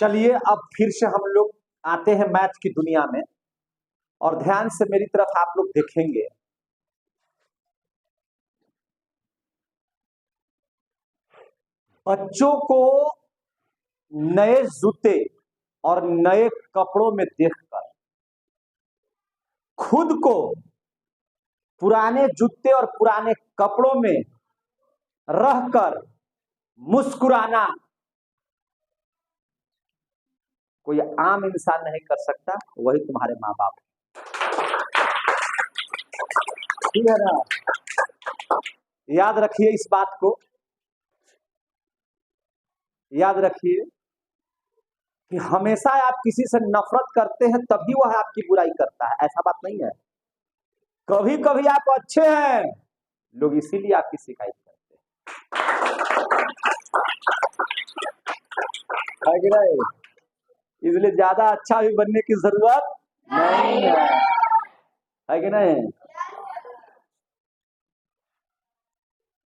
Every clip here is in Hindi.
चलिए अब फिर से हम लोग आते हैं मैथ की दुनिया में, और ध्यान से मेरी तरफ आप लोग देखेंगे। बच्चों को नए जूते और नए कपड़ों में देखकर खुद को पुराने जूते और पुराने कपड़ों में रहकर मुस्कुराना कोई आम इंसान नहीं कर सकता, वही तुम्हारे माँ बाप। ठीक है ना? याद रखिए इस बात को, याद रखिए कि हमेशा आप किसी से नफरत करते हैं तभी वह आपकी बुराई करता है, ऐसा बात नहीं है। कभी कभी आप अच्छे हैं, लोग इसीलिए आपकी शिकायत करते हैं कि नहीं? इसलिए ज्यादा अच्छा भी बनने की जरूरत नहीं है कि नहीं?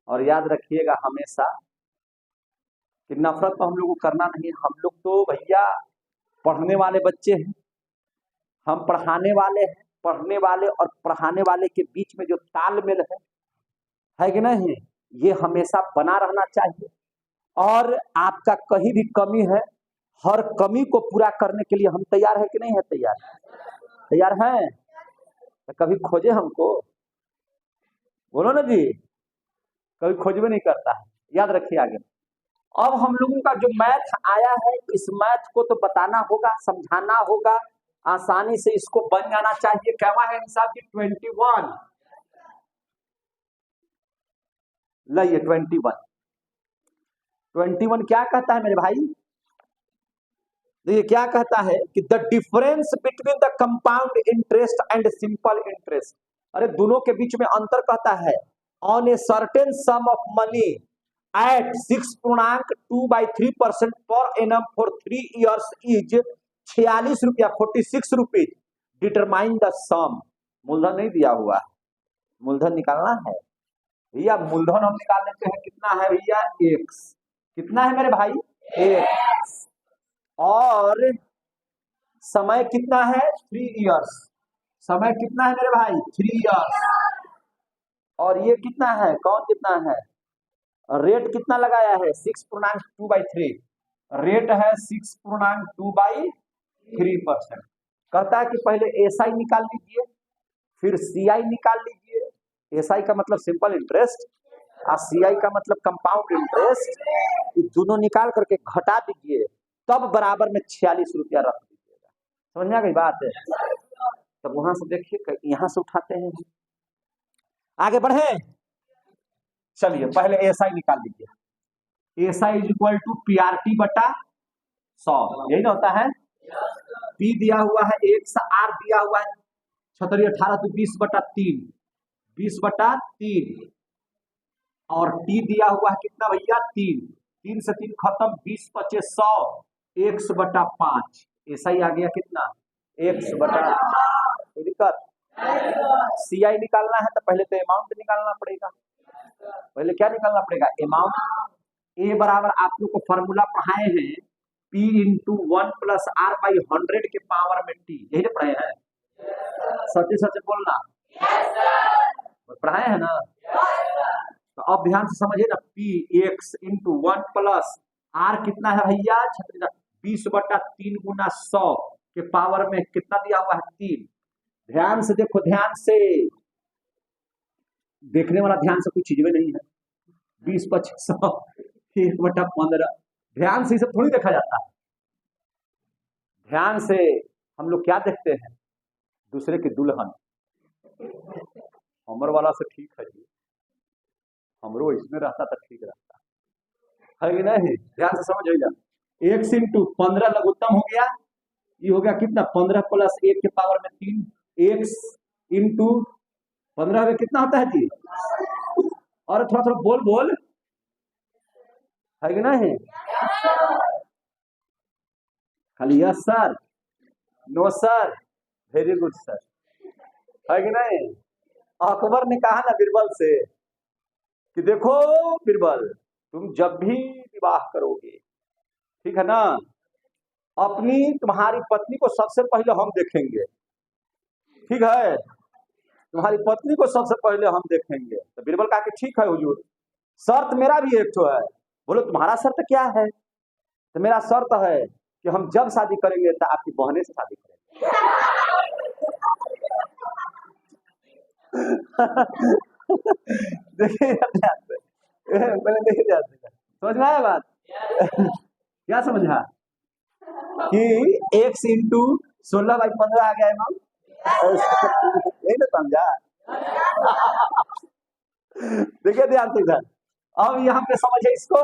और याद रखिएगा हमेशा कि नफरत तो हम लोग को करना नहीं है। हम लोग तो भैया पढ़ने वाले बच्चे हैं, हम पढ़ाने वाले हैं। पढ़ने वाले और पढ़ाने वाले के बीच में जो तालमेल है कि नहीं, ये हमेशा बना रहना चाहिए। और आपका कहीं भी कमी है, हर कमी को पूरा करने के लिए हम तैयार है कि नहीं है? तैयार, तैयार हैं? तो कभी खोजे हमको, बोलो ना जी। कभी खोजबे नहीं करता है। याद रखिए आगे। अब हम लोगों का जो मैथ आया है, इस मैथ को तो बताना होगा, समझाना होगा, आसानी से इसको बन जाना चाहिए। क्या है हिसाब की 21, लाइए 21 क्या कहता है मेरे भाई? देखिए क्या कहता है कि the difference between the compound interest and simple interest. अरे दोनों के बीच में अंतर कहता है। On a certain some of money at 6.2/3% per annum for 3 years is 46 रुपया 46 रुपीज। डिटरमाइन द सम। मूलधन नहीं दिया हुआ, मूलधन निकालना है भैया। मूलधन हम निकाल लेते हैं, कितना है भैया? x। कितना है मेरे भाई? x। और समय कितना है? 3 years। समय कितना है मेरे भाई? 3 years। और ये कितना है? कौन कितना है? रेट कितना लगाया है? 6.2/3। रेट है 6.2/3%। कहता है कि पहले एसआई निकाल लीजिए, फिर सीआई निकाल लीजिए। एसआई का मतलब सिंपल इंटरेस्ट और सीआई का मतलब कंपाउंड इंटरेस्ट। दोनों निकाल करके घटा दीजिए, तब बराबर में 46 रुपया रख दीजिएगा। समझ में आ गई बात है? तब वहां से देखिए, यहां से उठाते हैं। आगे बढ़े, चलिए पहले एसआई निकाल लीजिए। SI is equal to PRT बटा 100, यही ना होता है। पी दिया हुआ है 1, आर दिया हुआ है 76 18 तो 20/3, 20/3। और टी दिया हुआ है कितना भैया? 3, 3 से 3 खत्म, 20 25 100, 1/5। एसआई आ गया कितना? 1/5। कोई दिक्कत? सीआई निकालना है तो पहले तो अमाउंट निकालना पड़ेगा। पहले क्या निकालना पड़ेगा? अमाउंट। ए बराबर आप लोग को फॉर्मूला पढ़ाए हैं, P इंटू 1 + R/100 के पावर में T। यही ना पढ़ाए हैं? सच सच बोलना। पढ़ाए हैं ना? तो अब ध्यान से समझिए ना। Px इंटू 1 + R कितना है भैया? 20/3 गुना 100 के पावर में कितना दिया हुआ है? 3। ध्यान से देखो, ध्यान से देखने वाला ध्यान से कुछ चीज में नहीं है। 20 25 100 1/15। ध्यान से इसे थोड़ी देखा जाता है। ध्यान से हम लोग क्या देखते हैं? दूसरे की दुल्हन। हमर वाला से ठीक है जी, हमरो इसमें रहता तो ठीक रहता है कि नहीं? ध्यान से समझ जाइए। 1 इंटू 15 लघुत्तम हो गया। ये हो गया कितना? 15 + 1 के पावर में 3। x इंटू 15 में कितना होता है जी? और थोड़ा थोड़ा बोल बोल, है कि नहीं? खाली yes sir, no sir, very good sir, है कि नहीं? अकबर ने कहा ना बीरबल से कि देखो बीरबल, तुम जब भी विवाह करोगे, ठीक है ना, अपनी तुम्हारी पत्नी को सबसे पहले हम देखेंगे, ठीक है, तुम्हारी पत्नी को सबसे पहले हम देखेंगे। तो बीरबल कहा कि ठीक है हुजूर, शर्त मेरा भी एक तो है। बोलो तुम्हारा शर्त क्या है? तो मेरा शर्त है कि हम जब शादी करेंगे तो आपकी बहने से शादी करेंगे। देखिए मैंने देखिए समझ में आया बात? क्या समझा कि 1 × 16/15 आ गया इमाम, नहीं ना समझा? देखिए ध्यान से इधर, अब यहाँ पे समझे इसको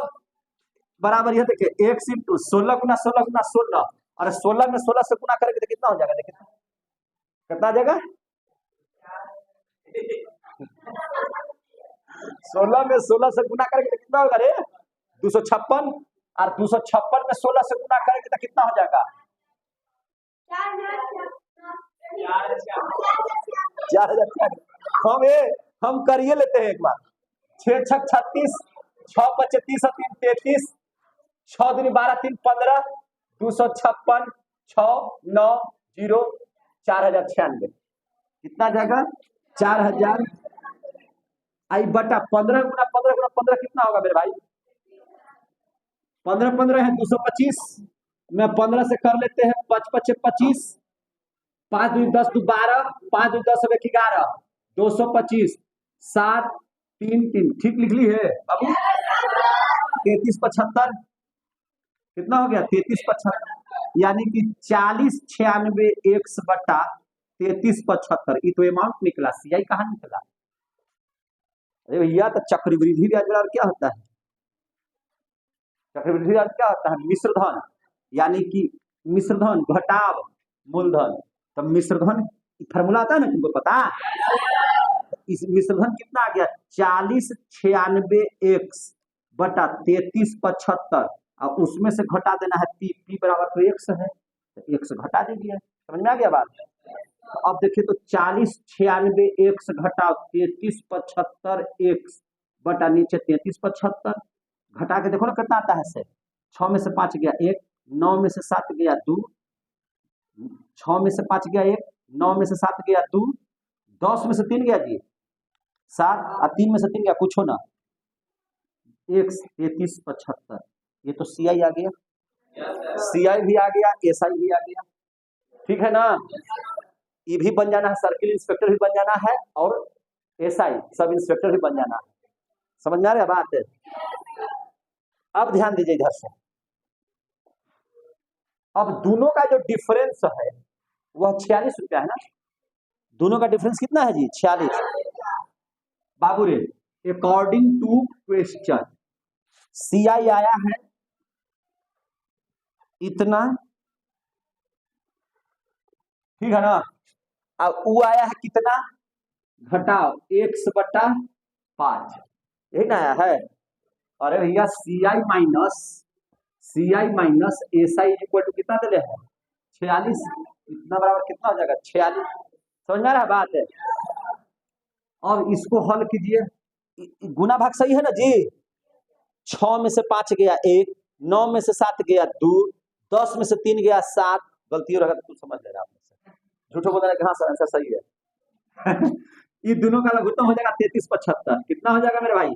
बराबर। ये देखिए 1 × 16 × 16 × 16, और 16 में 16 से गुना करेंगे तो कितना हो जाएगा? देखिए कितना आ जाएगा? 16 में 16 से गुना करेंगे तो कितना होगा रे? 256। और 256 में 16 से गुना करेंगे तो कितना हो जाएगा? 4000। हम करिए लेते हैं एक बार। 6 × 6 = 36, 6 × 5 = 30 और 3 = 33, 6 × 2 = 12, 3 = 15, 256, 6, 9, 0, 4096। कितना जाएगा? 4000 आई बटा 15 × 15 × 15 कितना होगा मेरे भाई? 15 15 है 225 में 15 से कर लेते हैं 5 × 5 = 25, 5 × 2 = 10, 2 = 12, 5 × 10 = 11, 225, 7, 3 3 ठीक लिख ली है बाबू? 33 75 कितना हो गया? 33 75, यानी कि 40 96 x बटा 33 75। ये तो अमाउंट निकला, सीआई कहाँ निकला? अरे भैया तो चक्रवृद्धि ब्याज दर क्या होता है? चक्रवृद्धि ब्याज क्या होता है? मिश्रधन, यानी कि मिश्रधन घटाव मूलधन। तो मिश्रधन फॉर्मूला आता है ना, तुमको पता? इस मिश्रधन कितना आ गया? 40 96 x बटा 33 75, और उसमें से घटा देना है पी बराबर तो x है, तो x घटा दीजिए। समझ में आ गया बात? तो अब देखिए तो 40 96 x घटाओ 33 75 x बटा नीचे 33 75, घटा के देखो ना कितना आता है से। 6 में से 5 गया 1, 9 में से 7 गया 2, 6 में से 5 गया 1, 9 में से 7 गया 2, 10 में से 3 गया जी 7, और 3 में से 3 गया कुछ हो ना, 1 33 75। ये तो सीआई आ गया, सीआई भी आ गया, एसआई भी आ गया, ठीक है ना? ये भी बन जाना है, सर्किल इंस्पेक्टर भी बन जाना है, और एसआई सब इंस्पेक्टर भी बन जाना है। समझ में आ रहा है बात? अब ध्यान दीजिए इधर से, अब दोनों का जो डिफरेंस है वह 46 रुपया है ना। दोनों का डिफरेंस कितना है जी? 46। बाबू रे, अकॉर्डिंग टू क्वेश्चन सीआई आया है इतना, ठीक है ना? अब वो आया है कितना? घटाओ x बटा 5, यही ना आया है। अरे भैया CI minus SI equal to कितना दे है? 46। इतना बराबर कितना हो जाएगा? 46। समझ में आ रहा है बात? है और इसको हल कीजिए, गुना भाग सही है ना जी? 6 में से 5 गया 1, 9 में से 7 गया 2, 10 में से 3 गया 7। गलती हो रहा है तो समझ ले रहा है, झूठो बोल रहा है कि हाँ सर आंसर सही है। ये दोनों का लघुत्तम हो जाएगा 33 75। कितना हो जाएगा मेरे भाई?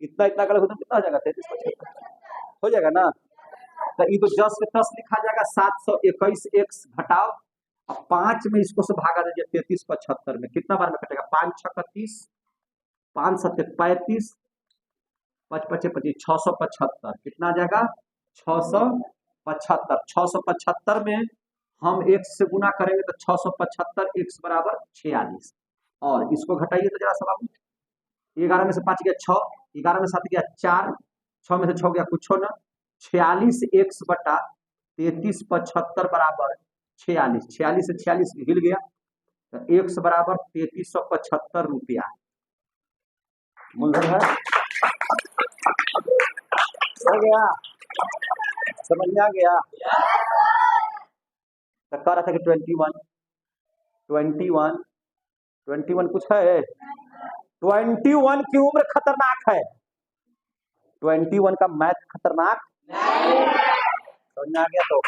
इतना इतना का लघुत्तम कितना हो जाएगा? 33 75 हो जाएगा ना? तो ये तो 10 के 10 लिखा जाएगा, 721 x घटाओ, अब 5 में इसको से भागा दीजिए 33 75 में। कितना बार में कटेगा? 5 × 6 = 30, 5 × 7 = 35, 5 × 5 = 25, 675। कितना आ जाएगा? 675। 675 में हम x से गुना करेंगे तो 675 x बराबर 46, और इसको घटाइए तो जरा सा बाबू। 11 में से 5 गया 6, 11 में 7 गया 4, 6 में से 6 गया कुछ हो ना। 46 x बटा 33 75 बराबर 46। 46 से 46 हिल गया तो x बराबर 3375 रुपया मूलधन है। हो गया? समझ में आ गया? तो कह रहा था कि 21 कुछ है। 21 की उम्र खतरनाक है, 21 का मैथ खतरनाक। समझ में आ गया तो